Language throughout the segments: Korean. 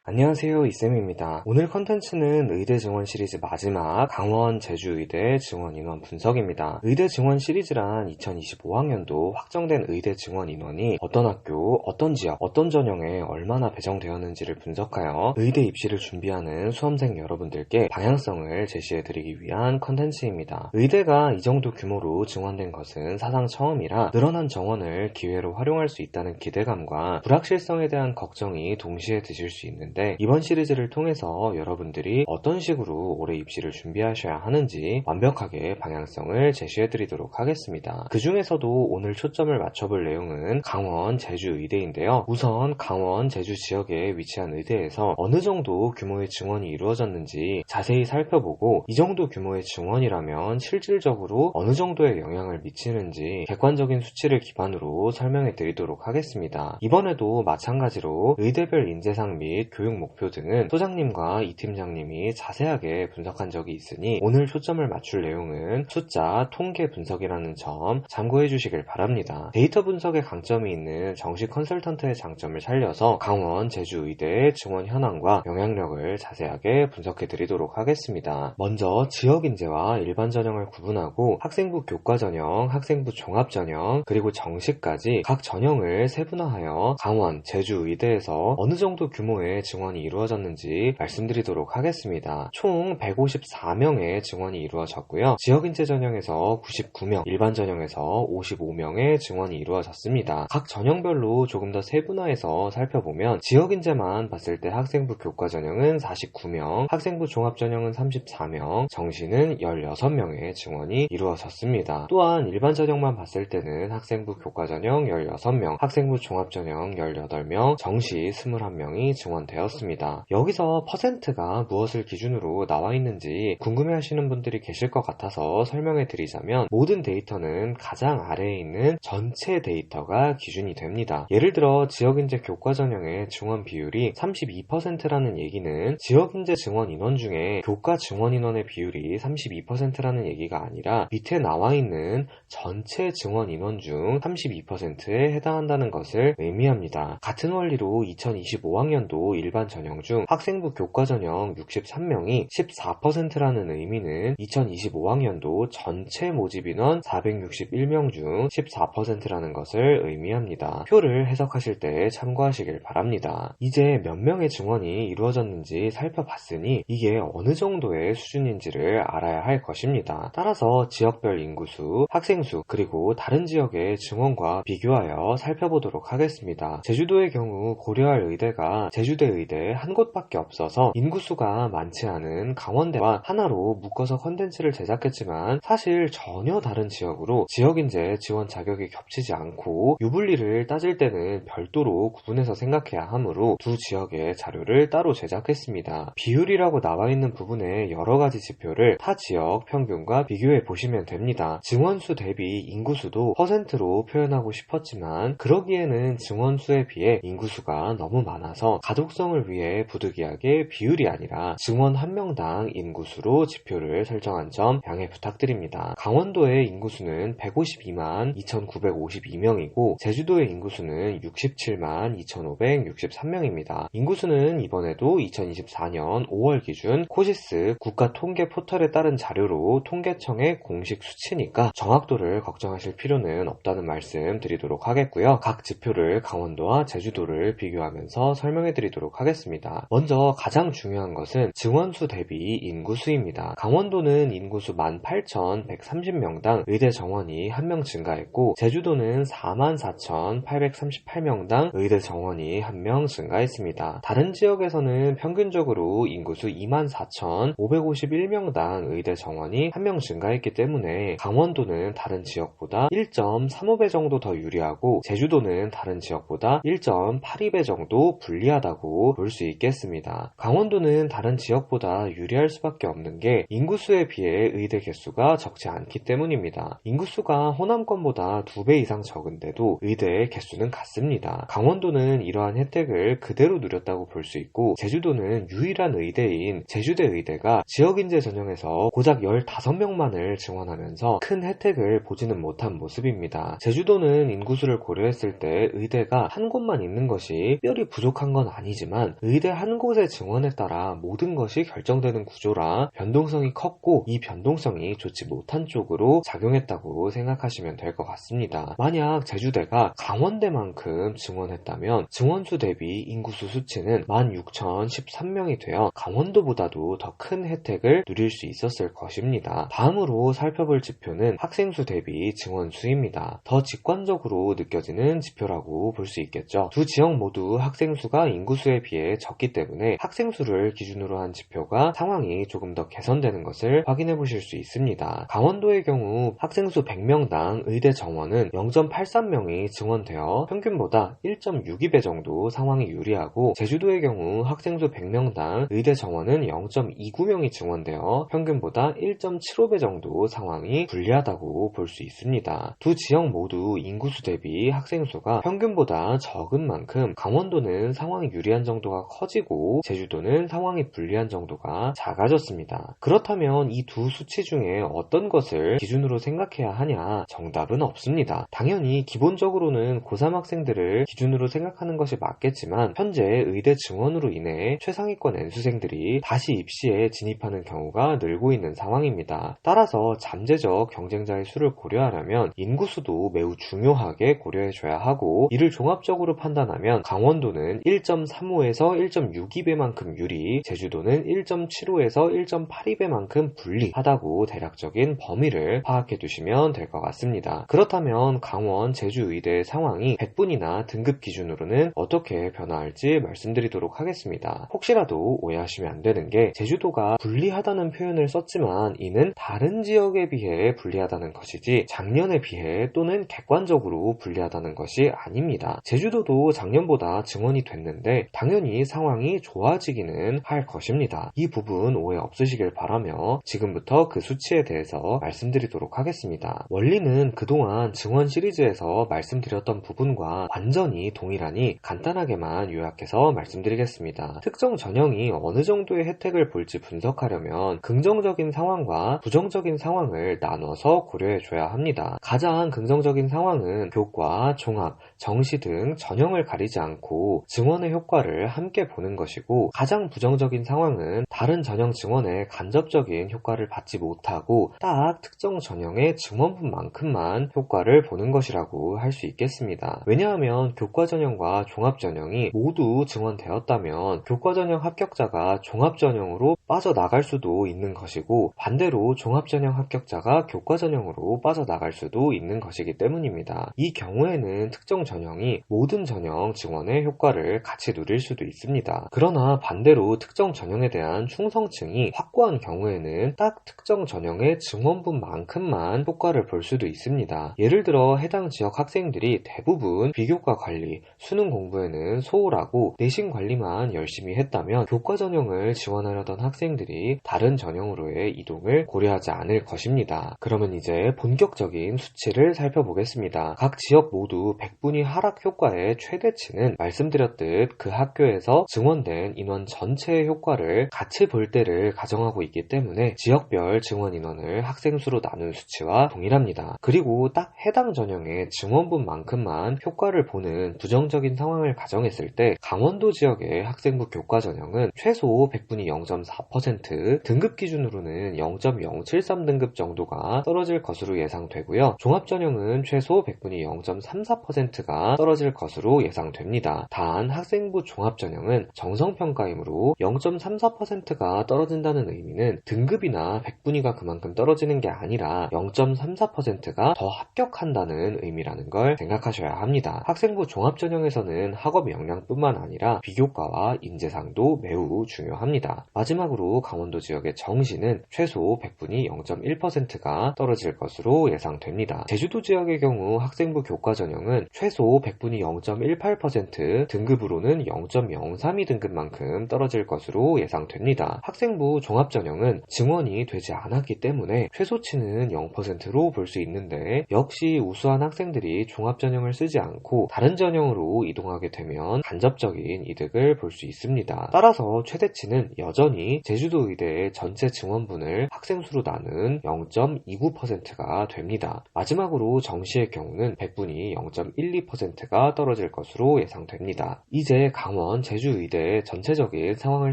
안녕하세요, 이쌤입니다. 오늘 컨텐츠는 의대 증원 시리즈 마지막 강원 제주의대 증원 인원 분석입니다. 의대 증원 시리즈란 2025학년도 확정된 의대 증원 인원이 어떤 학교, 어떤 지역, 어떤 전형에 얼마나 배정되었는지를 분석하여 의대 입시를 준비하는 수험생 여러분들께 방향성을 제시해드리기 위한 컨텐츠입니다. 의대가 이 정도 규모로 증원된 것은 사상 처음이라 늘어난 정원을 기회로 활용할 수 있다는 기대감과 불확실성에 대한 걱정이 동시에 드실 수 있는데 이번 시리즈를 통해서 여러분들이 어떤 식으로 올해 입시를 준비하셔야 하는지 완벽하게 방향성을 제시해드리도록 하겠습니다. 그 중에서도 오늘 초점을 맞춰볼 내용은 강원 제주의대인데요. 우선 강원 제주 지역에 위치한 의대에서 어느 정도 규모의 증원이 이루어졌는지 자세히 살펴보고 이 정도 규모의 증원이라면 실질적으로 어느 정도의 영향을 미치는지 객관적인 수치를 기반으로 설명해 드리도록 하겠습니다. 이번에도 마찬가지로 의대별 인재상 및 교육 목표 등은 소장님과 이 팀장님이 자세하게 분석한 적이 있으니 오늘 초점을 맞출 내용은 숫자, 통계 분석이라는 점 참고해 주시길 바랍니다. 데이터 분석의 강점이 있는 정식 컨설턴트의 장점을 살려서 강원 제주의대의 증원 현황과 영향력을 자세하게 분석해 드리도록 하겠습니다. 먼저 지역 인재와 일반 전형을 구분하고 학생부 교과 전형, 학생부 종합 전형, 그리고 정시까지 각 전형을 세분화하여 강원 제주의대에서 어느 정도 규모의 증원이 이루어졌는지 말씀드리도록 하겠습니다. 총 154명의 증원이 이루어졌고요. 지역인재 전형에서 99명, 일반 전형에서 55명의 증원이 이루어졌습니다. 각 전형별로 조금 더 세분화해서 살펴보면 지역인재만 봤을 때 학생부 교과 전형은 49명, 학생부 종합 전형은 34명, 정시는 16명의 증원이 이루어졌습니다. 또한 일반 전형만 봤을 때는 학생부 교과 전형 16명, 학생부 종합 전형 18명, 정시 21명이 증원되었습니다. 여기서 퍼센트가 무엇을 기준으로 나와 있는지 궁금해하시는 분들이 계실 것 같아서 설명해 드리자면 모든 데이터는 가장 아래에 있는 전체 데이터가 기준이 됩니다. 예를 들어 지역인재 교과 전형의 증원 비율이 32%라는 얘기는 지역인재 증원 인원 중에 교과 증원 인원의 비율이 32%라는 얘기가 아니라 밑에 나와 있는 전체 증원 인원 중 32%에 해당한다는 것을 의미합니다. 같은 원리로 2025학년도 일반 전형 중 학생부 교과 전형 63명이 14%라는 의미는 2025학년도 전체 모집 인원 461명 중 14%라는 것을 의미합니다. 표를 해석하실 때 참고하시길 바랍니다. 이제 몇 명의 증원이 이루어졌는지 살펴봤으니 이게 어느 정도의 수준인지를 알아야 할 것입니다. 따라서 지역별 인구수, 학생수, 그리고 다른 지역의 증원과 비교하여 살펴보도록 하겠습니다. 제주도의 경우 고려할 의대가 제주대 의대 한 곳밖에 없어서 인구수가 많지 않은 강원대와 하나로 묶어서 컨텐츠를 제작했지만 사실 전혀 다른 지역으로 지역인재 지원 자격이 겹치지 않고 유불리를 따질 때는 별도로 구분해서 생각해야 하므로 두 지역의 자료를 따로 제작했습니다. 비율이라고 나와 있는 부분에 여러 가지 지표를 타 지역 평균과 비교해 보시면 됩니다. 증원수 대비 인구수도 퍼센트로 표현하고 싶었지만 그러기에는 증원수에 비해 인구수가 너무 많아서 가독성을 위해 부득이하게 비율이 아니라 증원 한 명당 인구수로 지표를 설정한 점 양해 부탁드립니다. 강원도의 인구수는 152만 2,952명이고 제주도의 인구수는 67만 2,563명입니다. 인구수는 이번에도 2024년 5월 기준 코시스 국가통계 포털에 따른 자료로 통계청의 공식 수치니까 정확도를 걱정하실 필요는 없다는 말씀 드리도록 하겠고요. 각 지표를 강원도와 제주도를 비교하면서 설명해 드리도록 하겠습니다. 먼저 가장 중요한 것은 증원수 대비 인구수입니다. 강원도는 인구수 18,130명당 의대 정원이 1명 증가했고 제주도는 44,838명당 의대 정원이 1명 증가했습니다. 다른 지역에서는 평균적으로 인구수 24,551명당 의대 정원이 1명 증가했기 때문에 강원도는 다른 지역보다 1.35배 정도 더 유리하고 제주도는 다른 지역보다 1.82배 정도 불리하다고 볼 수 있겠습니다. 강원도는 다른 지역보다 유리할 수밖에 없는 게 인구수에 비해 의대 개수가 적지 않기 때문입니다. 인구수가 호남권보다 2배 이상 적은데도 의대 개수는 같습니다. 강원도는 이러한 혜택을 그대로 누렸다고 볼 수 있고 제주도는 유일한 의대인 제주대 의대가 지역인재 전형에서 고작 15명만을 증원하면서 큰 혜택을 보지는 못한 모습입니다. 제주도는 인구수를 고려했을 때 의대가 한 곳만 있는 것이 특별히 부족한 건 아니지만 하지만 의대 한 곳의 증원에 따라 모든 것이 결정되는 구조라 변동성이 컸고 이 변동성이 좋지 못한 쪽으로 작용했다고 생각하시면 될 것 같습니다. 만약 제주대가 강원대만큼 증원했다면 증원수 대비 인구수 수치는 16,013명이 되어 강원도보다도 더 큰 혜택을 누릴 수 있었을 것입니다. 다음으로 살펴볼 지표는 학생수 대비 증원수입니다. 더 직관적으로 느껴지는 지표라고 볼 수 있겠죠. 두 지역 모두 학생수가 인구수에 비해 적기 때문에 학생수를 기준으로 한 지표가 상황이 조금 더 개선되는 것을 확인해 보실 수 있습니다. 강원도의 경우 학생수 100명당 의대 정원은 0.83명이 증원되어 평균보다 1.62배 정도 상황이 유리하고, 제주도의 경우 학생수 100명당 의대 정원은 0.29명이 증원되어 평균보다 1.75배 정도 상황이 불리하다고 볼 수 있습니다. 두 지역 모두 인구수 대비 학생수가 평균보다 적은 만큼 강원도는 상황이 유리한 정도가 커지고 제주도는 상황이 불리한 정도가 작아졌습니다. 그렇다면 이 두 수치 중에 어떤 것을 기준으로 생각해야 하냐? 정답은 없습니다. 당연히 기본적으로는 고3 학생들을 기준으로 생각하는 것이 맞겠지만 현재 의대 증원으로 인해 최상위권 N수생들이 다시 입시에 진입하는 경우가 늘고 있는 상황입니다. 따라서 잠재적 경쟁자의 수를 고려하려면 인구수도 매우 중요하게 고려해줘야 하고, 이를 종합적으로 판단하면 강원도는 1.35에서 1.62배만큼 유리, 제주도는 1.75에서 1.82배만큼 불리하다고 대략적인 범위를 파악해 두시면 될 것 같습니다. 그렇다면 강원, 제주 의대의 상황이 백분위나 등급 기준으로는 어떻게 변화할지 말씀드리도록 하겠습니다. 혹시라도 오해하시면 안 되는 게, 제주도가 불리하다는 표현을 썼지만 이는 다른 지역에 비해 불리하다는 것이지 작년에 비해 또는 객관적으로 불리하다는 것이 아닙니다. 제주도도 작년보다 증원이 됐는데 당연히 상황이 좋아지기는 할 것입니다. 이 부분 오해 없으시길 바라며 지금부터 그 수치에 대해서 말씀드리도록 하겠습니다. 원리는 그동안 증원 시리즈에서 말씀드렸던 부분과 완전히 동일하니 간단하게만 요약해서 말씀드리겠습니다. 특정 전형이 어느 정도의 혜택을 볼지 분석하려면 긍정적인 상황과 부정적인 상황을 나눠서 고려해줘야 합니다. 가장 긍정적인 상황은 교과, 종합, 정시 등 전형을 가리지 않고 증원의 효과를 함께 보는 것이고, 가장 부정적인 상황은 다른 전형 증원에 간접적인 효과를 받지 못하고 딱 특정 전형의 증원분만큼만 효과를 보는 것이라고 할 수 있겠습니다. 왜냐하면 교과 전형과 종합 전형이 모두 증원되었다면 교과 전형 합격자가 종합 전형으로 빠져나갈 수도 있는 것이고, 반대로 종합 전형 합격자가 교과 전형으로 빠져나갈 수도 있는 것이기 때문입니다. 이 경우에는 특정 전형이 모든 전형 증원의 효과를 같이 누릴 수도 있습니다. 그러나 반대로 특정 전형에 대한 충성층이 확고한 경우에는 딱 특정 전형의 증원분만큼만 효과를 볼 수도 있습니다. 예를 들어 해당 지역 학생들이 대부분 비교과 관리, 수능 공부에는 소홀하고 내신 관리만 열심히 했다면 교과 전형을 지원하려던 학생들이 다른 전형으로의 이동을 고려하지 않을 것입니다. 그러면 이제 본격적인 수치를 살펴보겠습니다. 각 지역 모두 백분위 하락 효과의 최대치는 말씀드렸듯 그 학교에서 증원된 인원 전체의 효과를 같이 볼 때를 가정하고 있기 때문에 지역별 증원 인원을 학생 수로 나눈 수치와 동일합니다. 그리고 딱 해당 전형의 증원분만큼만 효과를 보는 부정적인 상황을 가정했을 때 강원도 지역의 학생부 교과 전형은 최소 백분위 0.4%, 등급 기준으로는 0.073등급 정도가 떨어질 것으로 예상되고요. 종합 전형은 최소 백분위 0.34%가 떨어질 것으로 예상됩니다. 단 학생부 종합 전형은 정성평가이므로 0.34%가 떨어진다는 의미는 등급이나 백분위가 그만큼 떨어지는 게 아니라 0.34%가 더 합격한다는 의미라는 걸 생각하셔야 합니다. 학생부 종합 전형에서는 학업 역량뿐만 아니라 비교과와 인재상도 매우 중요합니다. 마지막으로 강원도 지역의 정시는 최소 백분위 0.1%가 떨어질 것으로 예상됩니다. 제주도 지역의 경우 학생부 교과 전형은 최소 백분위 0.18%, 등급으로는 0.032등급만큼 떨어질 것으로 예상됩니다. 됩니다. 학생부 종합전형은 증원이 되지 않았기 때문에 최소치는 0%로 볼 수 있는데, 역시 우수한 학생들이 종합전형을 쓰지 않고 다른 전형으로 이동하게 되면 간접적인 이득을 볼 수 있습니다. 따라서 최대치는 여전히 제주도 의대의 전체 증원분을 학생수로 나눈 0.29%가 됩니다. 마지막으로 정시의 경우는 백분위 0.12%가 떨어질 것으로 예상됩니다. 이제 강원 제주의대의 전체적인 상황을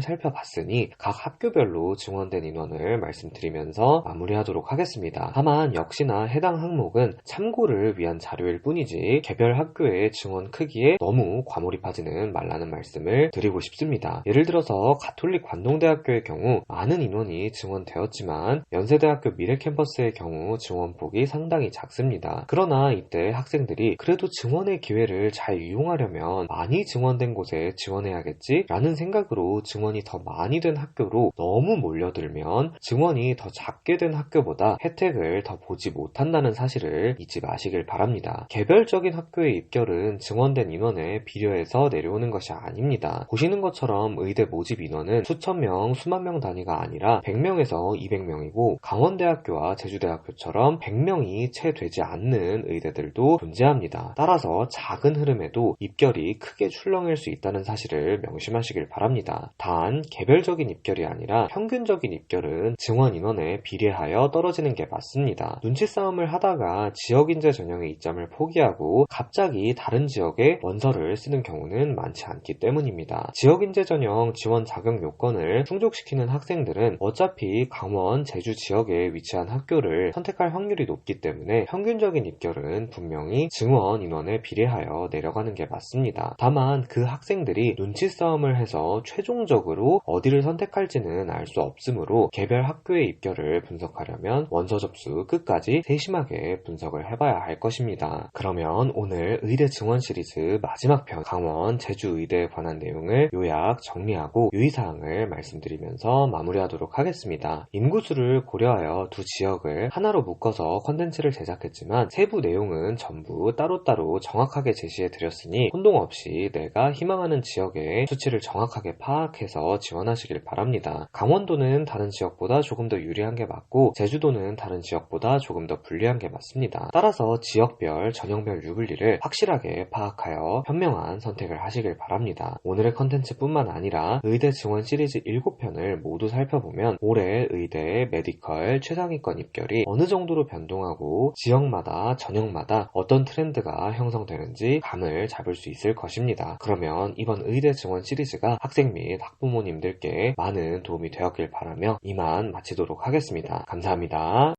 살펴봤으니 각 학교별로 증원된 인원을 말씀드리면서 마무리하도록 하겠습니다. 다만 역시나 해당 항목은 참고를 위한 자료일 뿐이지 개별 학교의 증원 크기에 너무 과몰입하지는 말라는 말씀을 드리고 싶습니다. 예를 들어서 가톨릭 관동대학교의 경우 많은 인원이 증원되었지만 연세대학교 미래캠퍼스의 경우 증원폭이 상당히 작습니다. 그러나 이때 학생들이 그래도 증원의 기회를 잘 이용하려면 많이 증원된 곳에 지원해야겠지 라는 생각으로 증원이 더 많이 된 학교로 너무 몰려들면 증원이 더 작게 된 학교보다 혜택을 더 보지 못한다는 사실을 잊지 마시길 바랍니다. 개별적인 학교의 입결은 증원된 인원에 비례해서 내려오는 것이 아닙니다. 보시는 것처럼 의대 모집 인원은 수천 명, 수만 명 단위가 아니라 100명에서 200명이고 강원대학교와 제주대학교처럼 100명이 채 되지 않는 의대들도 존재합니다. 따라서 작은 흐름에도 입결이 크게 출렁일 수 있다는 사실을 명심하시길 바랍니다. 단 개별적인 입결이 아니라 평균적인 입결은 증원 인원에 비례하여 떨어지는 게 맞습니다. 눈치 싸움을 하다가 지역인재 전형의 이점을 포기하고 갑자기 다른 지역에 원서를 쓰는 경우는 많지 않기 때문입니다. 지역인재 전형 지원 자격 요건을 충족시키는 학생들은 어차피 강원, 제주 지역에 위치한 학교를 선택할 확률이 높기 때문에 평균적인 입결은 분명히 증원 인원에 비례하여 내려가는 게 맞습니다. 다만 그 학생들이 눈치 싸움을 해서 최종적으로 어디를 선택할지는 알 수 없으므로 개별 학교의 입결을 분석하려면 원서 접수 끝까지 세심하게 분석을 해봐야 할 것입니다. 그러면 오늘 의대 증원 시리즈 마지막 편 강원 제주의대에 관한 내용을 요약 정리하고 유의사항을 말씀드리면서 마무리하도록 하겠습니다. 인구수를 고려하여 두 지역을 하나로 묶어서 컨텐츠를 제작했지만 세부 내용은 전부 따로따로 정확하게 제시해드렸으니 혼동 없이 내가 희망하는 지역의 수치를 정확하게 파악해서 지원하시길 바랍니다. 강원도는 다른 지역보다 조금 더 유리한 게 맞고 제주도는 다른 지역보다 조금 더 불리한 게 맞습니다. 따라서 지역별, 전형별 유불리를 확실하게 파악하여 현명한 선택을 하시길 바랍니다. 오늘의 컨텐츠뿐만 아니라 의대 증원 시리즈 7편을 모두 살펴보면 올해 의대의 메디컬 최상위권 입결이 어느 정도로 변동하고 지역마다 전형마다 어떤 트렌드가 형성되는지 감을 잡을 수 있을 것입니다. 그러면 이번 의대 증원 시리즈가 학생 및 학부모님들께 많은 도움이 되었길 바라며 이만 마치도록 하겠습니다. 감사합니다.